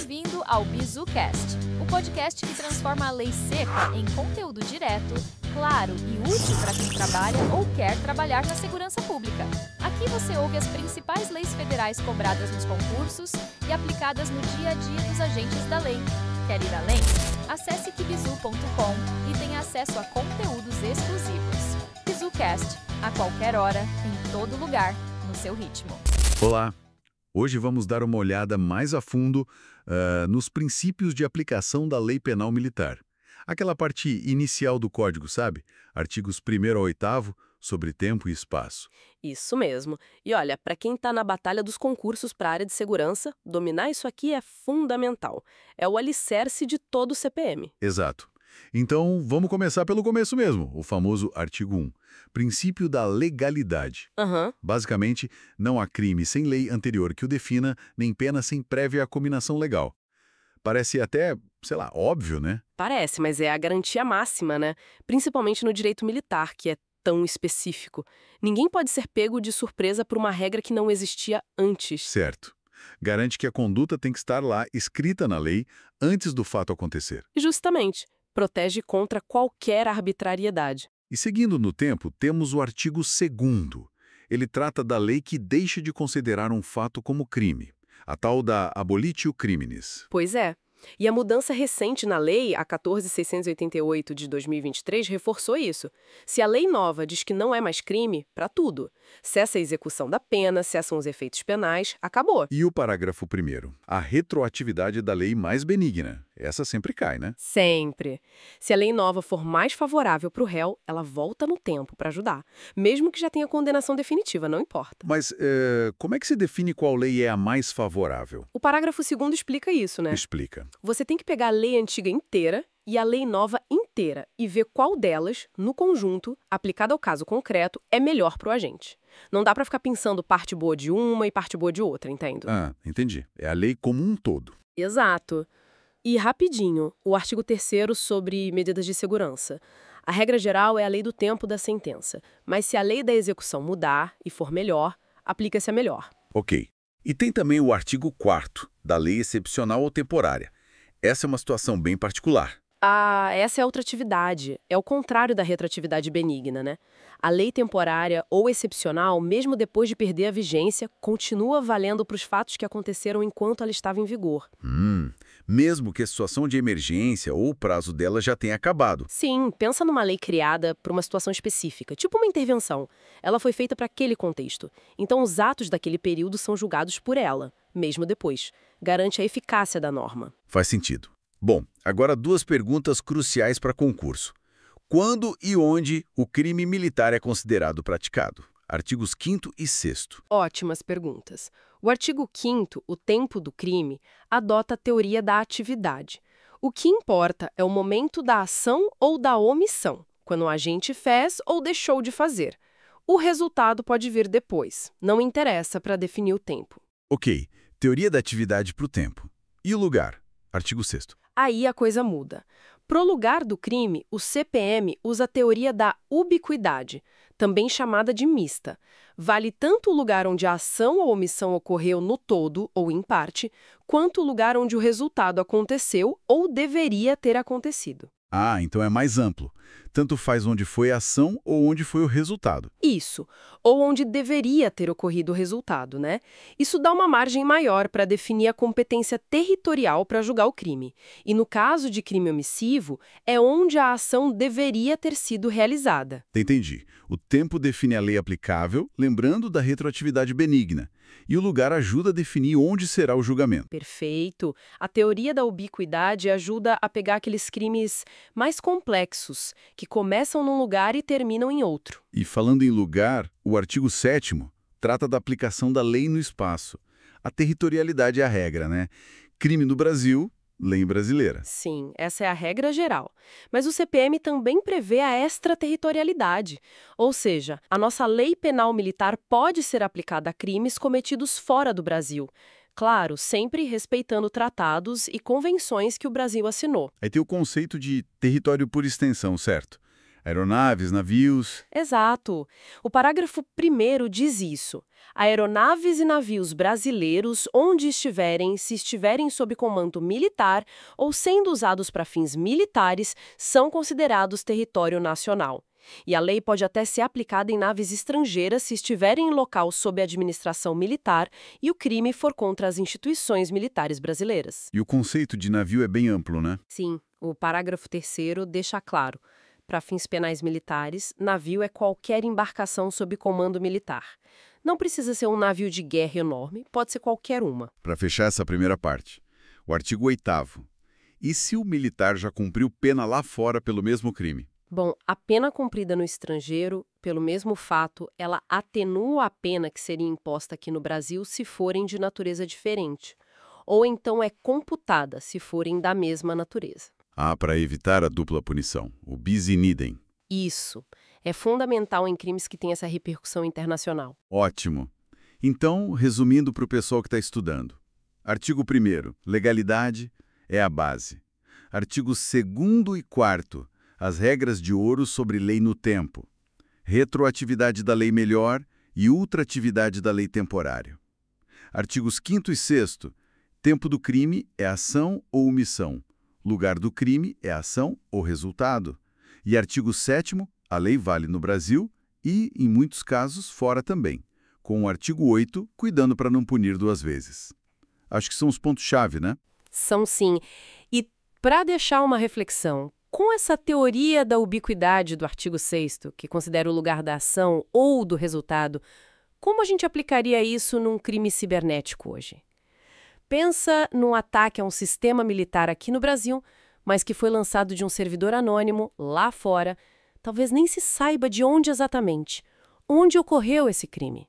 Bem-vindo ao BizuCast, o podcast que transforma a lei seca em conteúdo direto, claro e útil para quem trabalha ou quer trabalhar na segurança pública. Aqui você ouve as principais leis federais cobradas nos concursos e aplicadas no dia a dia dos agentes da lei. Quer ir além? Acesse kibizu.com e tenha acesso a conteúdos exclusivos. BizuCast, a qualquer hora, em todo lugar, no seu ritmo. Olá! Hoje vamos dar uma olhada mais a fundo nos princípios de aplicação da Lei Penal Militar. Aquela parte inicial do Código, sabe? Artigos 1º ao 8º, sobre tempo e espaço. Isso mesmo. E olha, para quem está na batalha dos concursos para a área de segurança, dominar isso aqui é fundamental. É o alicerce de todo o CPM. Exato. Então, vamos começar pelo começo mesmo, o famoso artigo 1. Princípio da legalidade. Basicamente, não há crime sem lei anterior que o defina, nem pena sem prévia cominação legal. Parece até, sei lá, óbvio, né? Parece, mas é a garantia máxima, né? Principalmente no direito militar, que é tão específico. Ninguém pode ser pego de surpresa por uma regra que não existia antes. Certo. Garante que a conduta tem que estar lá, escrita na lei, antes do fato acontecer. Justamente. Protege contra qualquer arbitrariedade. E seguindo no tempo, temos o artigo 2º. Ele trata da lei que deixa de considerar um fato como crime, a tal da abolitio criminis. Pois é. E a mudança recente na lei, a 14.688 de 2023, reforçou isso. Se a lei nova diz que não é mais crime, para tudo. Cessa a execução da pena, cessam os efeitos penais, acabou. E o parágrafo 1º? A retroatividade da lei mais benigna. Essa sempre cai, né? Sempre. Se a lei nova for mais favorável para o réu, ela volta no tempo para ajudar. Mesmo que já tenha condenação definitiva, não importa. Mas como é que se define qual lei é a mais favorável? O parágrafo 2º explica isso, né? Explica. Você tem que pegar a lei antiga inteira e a lei nova inteira e ver qual delas, no conjunto, aplicada ao caso concreto, é melhor para o agente. Não dá para ficar pensando parte boa de uma e parte boa de outra, entende? Ah, entendi. É a lei como um todo. Exato. E rapidinho, o artigo 3º sobre medidas de segurança. A regra geral é a lei do tempo da sentença, mas se a lei da execução mudar e for melhor, aplica-se a melhor. Ok. E tem também o artigo 4º, da lei excepcional ou temporária. Essa é uma situação bem particular. Ah, essa é outra atividade. É o contrário da retroatividade benigna, né? A lei temporária ou excepcional, mesmo depois de perder a vigência, continua valendo para os fatos que aconteceram enquanto ela estava em vigor. Mesmo que a situação de emergência ou o prazo dela já tenha acabado. Sim, pensa numa lei criada para uma situação específica, tipo uma intervenção. Ela foi feita para aquele contexto. Então os atos daquele período são julgados por ela, mesmo depois. Garante a eficácia da norma. Faz sentido. Bom, agora 2 perguntas cruciais para concurso. Quando e onde o crime militar é considerado praticado? Artigos 5º e 6º. Ótimas perguntas. O artigo 5º, o tempo do crime, adota a teoria da atividade. O que importa é o momento da ação ou da omissão, quando o agente fez ou deixou de fazer. O resultado pode vir depois. Não interessa para definir o tempo. Ok, teoria da atividade para o tempo. E o lugar? Artigo 6º. Aí a coisa muda. Pro lugar do crime, o CPM usa a teoria da ubiquidade, também chamada de mista. Vale tanto o lugar onde a ação ou omissão ocorreu no todo ou em parte, quanto o lugar onde o resultado aconteceu ou deveria ter acontecido. Ah, então é mais amplo. Tanto faz onde foi a ação ou onde foi o resultado. Isso, ou onde deveria ter ocorrido o resultado, né? Isso dá uma margem maior para definir a competência territorial para julgar o crime. E no caso de crime omissivo, é onde a ação deveria ter sido realizada. Entendi. O tempo define a lei aplicável, lembrando da retroatividade benigna. E o lugar ajuda a definir onde será o julgamento. Perfeito. A teoria da ubiquidade ajuda a pegar aqueles crimes mais complexos, que começam num lugar e terminam em outro. E falando em lugar, o artigo 7º trata da aplicação da lei no espaço. A territorialidade é a regra, né? Crime no Brasil, lei brasileira. Sim, essa é a regra geral. Mas o CPM também prevê a extraterritorialidade. Ou seja, a nossa lei penal militar pode ser aplicada a crimes cometidos fora do Brasil. Claro, sempre respeitando tratados e convenções que o Brasil assinou. Aí tem o conceito de território por extensão, certo? Aeronaves, navios... Exato. O parágrafo 1º diz isso. Aeronaves e navios brasileiros, onde estiverem, se estiverem sob comando militar ou sendo usados para fins militares, são considerados território nacional. E a lei pode até ser aplicada em naves estrangeiras se estiverem em local sob administração militar e o crime for contra as instituições militares brasileiras. E o conceito de navio é bem amplo, né? Sim, o parágrafo 3º deixa claro. Para fins penais militares, navio é qualquer embarcação sob comando militar. Não precisa ser um navio de guerra enorme, pode ser qualquer uma. Para fechar essa primeira parte, o artigo 8º. E se o militar já cumpriu pena lá fora pelo mesmo crime? Bom, a pena cumprida no estrangeiro, pelo mesmo fato, ela atenua a pena que seria imposta aqui no Brasil se forem de natureza diferente. Ou então é computada se forem da mesma natureza. Para evitar a dupla punição, o bis in idem. Isso. É fundamental em crimes que têm essa repercussão internacional. Ótimo. Então, resumindo para o pessoal que está estudando. Artigo 1º, legalidade é a base. Artigos 2º e 4º, as regras de ouro sobre lei no tempo. Retroatividade da lei melhor e ultratividade da lei temporária. Artigos 5º e 6º, tempo do crime é ação ou omissão. Lugar do crime é ação ou resultado. E artigo 7º, a lei vale no Brasil e, em muitos casos, fora também, com o artigo 8º, cuidando para não punir duas vezes. Acho que são os pontos-chave, né? São sim. E para deixar uma reflexão, com essa teoria da ubiquidade do artigo 6º, que considera o lugar da ação ou do resultado, como a gente aplicaria isso num crime cibernético hoje? Pensa num ataque a um sistema militar aqui no Brasil, mas que foi lançado de um servidor anônimo lá fora. Talvez nem se saiba de onde exatamente. Onde ocorreu esse crime?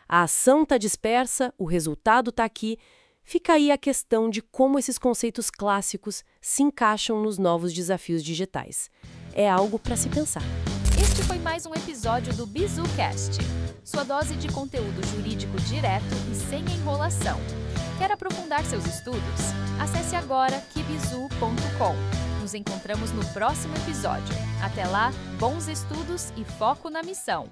A ação está dispersa, o resultado está aqui. Fica aí a questão de como esses conceitos clássicos se encaixam nos novos desafios digitais. É algo para se pensar. Este foi mais um episódio do BizuCast, sua dose de conteúdo jurídico direto e sem enrolação. Quer aprofundar seus estudos? Acesse agora kibizu.com. Nos encontramos no próximo episódio. Até lá, bons estudos e foco na missão!